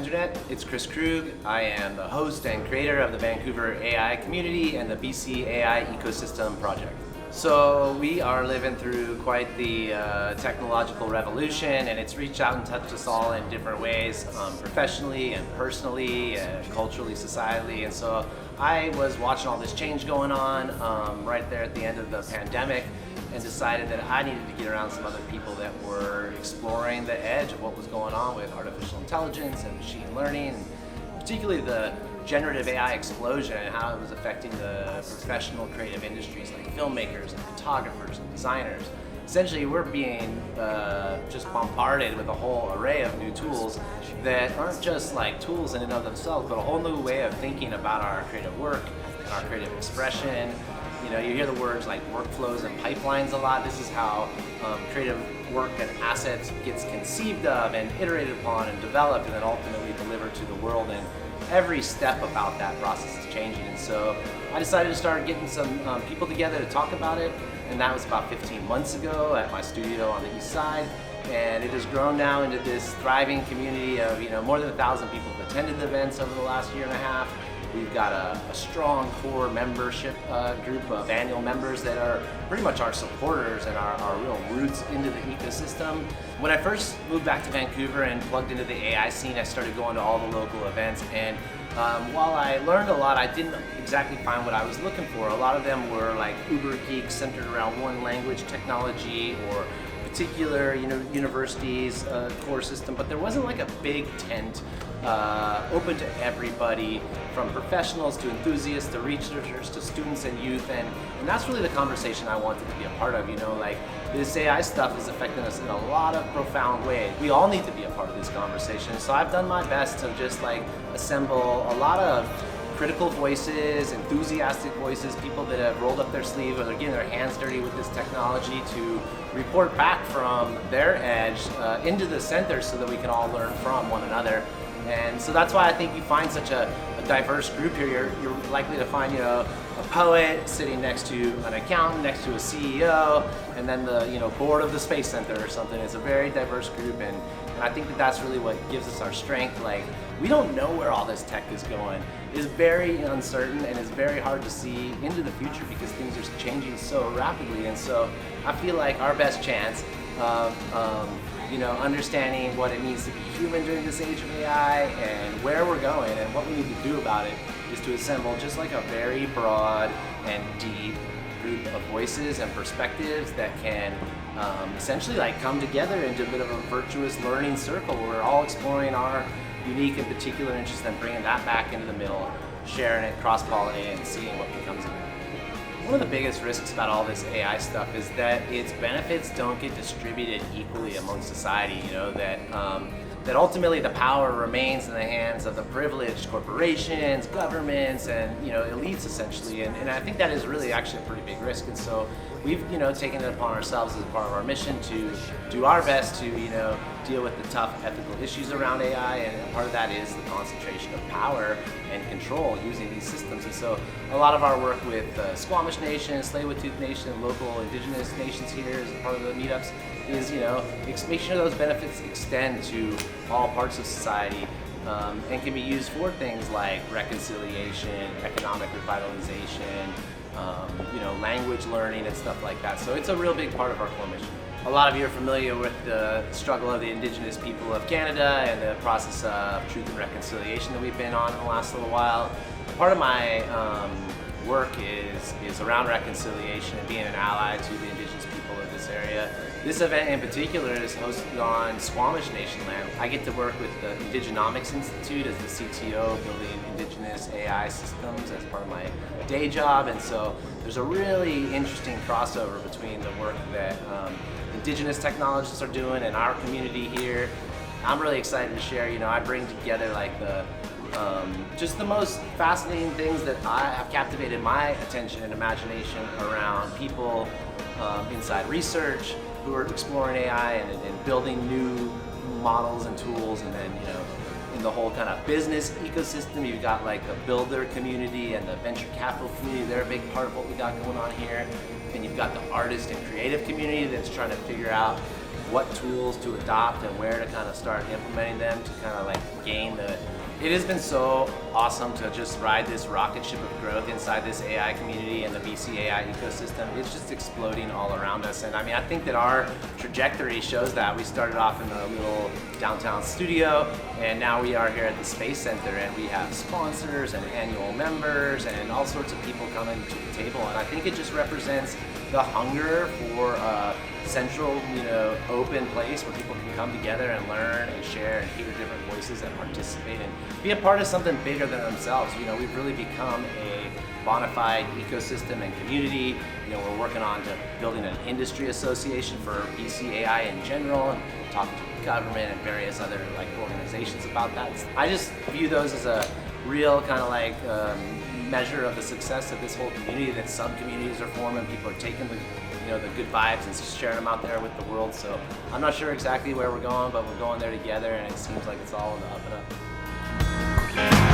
internet. It's Kris Krüg. I am the host and creator of the Vancouver AI Community and the BC AI Ecosystem Project. So we are living through quite the technological revolution, and it's reached out and touched us all in different ways, professionally and personally, and culturally, societally. And so I was watching all this change going on right there at the end of the pandemic, and decided that I needed to get around some other people that were exploring the edge of what was going on with artificial intelligence and machine learning, and particularly the generative AI explosion and how it was affecting the professional creative industries like filmmakers and photographers and designers. Essentially, we're being just bombarded with a whole array of new tools that aren't just like tools in and of themselves, but a whole new way of thinking about our creative work and our creative expression. You know, you hear the words like workflows and pipelines a lot. This is how creative work and assets gets conceived of and iterated upon and developed and then ultimately delivered to the world. And every step about that process is changing. And so I decided to start getting some people together to talk about it. And that was about 15 months ago at my studio on the east side. And it has grown now into this thriving community of, more than 1,000 people have attended the events over the last year and a half. We've got a strong core membership group of annual members that are pretty much our supporters and our real roots into the ecosystem. When I first moved back to Vancouver and plugged into the AI scene, I started going to all the local events, and while I learned a lot, I didn't exactly find what I was looking for. A lot of them were like uber geeks centered around one language, technology, or particular universities core system, but there wasn't like a big tent open to everybody, from professionals to enthusiasts to researchers to students and youth, and that's really the conversation I wanted to be a part of. Like this AI stuff is affecting us in a lot of profound ways. We all need to be a part of this conversation, so I've done my best to just like assemble a lot of critical voices, enthusiastic voices, people that have rolled up their sleeve or they're getting their hands dirty with this technology to report back from their edge into the center so that we can all learn from one another. And so that's why I think you find such a diverse group here. You're likely to find, a poet sitting next to an accountant, next to a CEO, and then the board of the Space Center or something. It's a very diverse group, and I think that's really what gives us our strength. Like, we don't know where all this tech is going. It's very uncertain and it's very hard to see into the future because things are changing so rapidly. And so I feel like our best chance of understanding what it means to be human during this age of AI and where we're going and what we need to do about it is to assemble just like a very broad and deep group of voices and perspectives that can essentially like come together into a bit of a virtuous learning circle where we're all exploring our unique and particular interests and bringing that back into the middle, sharing it, cross-pollinating, and seeing what becomes of it. One of the biggest risks about all this AI stuff is that its benefits don't get distributed equally among society, that ultimately the power remains in the hands of the privileged corporations, governments, and elites essentially, and I think that is really actually a pretty big risk. And so we've taken it upon ourselves as part of our mission to do our best to deal with the tough ethical issues around AI, and part of that is the concentration of power and control using these systems. And so a lot of our work with Squamish Nation, Tsleil-Waututh Nation, local Indigenous nations here as part of the Meetups is make sure those benefits extend to all parts of society, and can be used for things like reconciliation, economic revitalization, language learning and stuff like that. So it's a real big part of our core mission. A lot of you are familiar with the struggle of the Indigenous people of Canada and the process of truth and reconciliation that we've been on in the last little while. Part of my work is around reconciliation and being an ally to the Indigenous people of this area. This event in particular is hosted on Squamish Nation land. I get to work with the Indigenomics Institute as the CTO, building Indigenous AI systems as part of my day job, and so there's a really interesting crossover between the work that Indigenous technologists are doing in our community here. I'm really excited to share, I bring together like just the most fascinating things that have captivated my attention and imagination around people inside research who are exploring AI and building new models and tools, and then in the whole kind of business ecosystem, you've got like the builder community and the venture capital community. They're a big part of what we got going on here. And you've got the artist and creative community that's trying to figure out what tools to adopt and where to kind of start implementing them to kind of like gain the. It has been so awesome to just ride this rocket ship of growth inside this AI community and the BC AI ecosystem. It's just exploding all around us. And I mean, I think that our trajectory shows that. We started off in a little downtown studio, and now we are here at the Space Center, and we have sponsors and annual members and all sorts of people coming to the table. And I think it just represents the hunger for a central, open place where people can come together and learn and share and hear different voices and participate and be a part of something bigger than themselves. We've really become a bona fide ecosystem and community. We're working on building an industry association for BC AI in general, and we're talking to government and various other organizations about that. I just view those as a real kind of measure of the success of this whole community, that sub-communities are forming, people are taking the good vibes and sharing them out there with the world. So I'm not sure exactly where we're going, but we're going there together, and it seems like it's all on the up and up.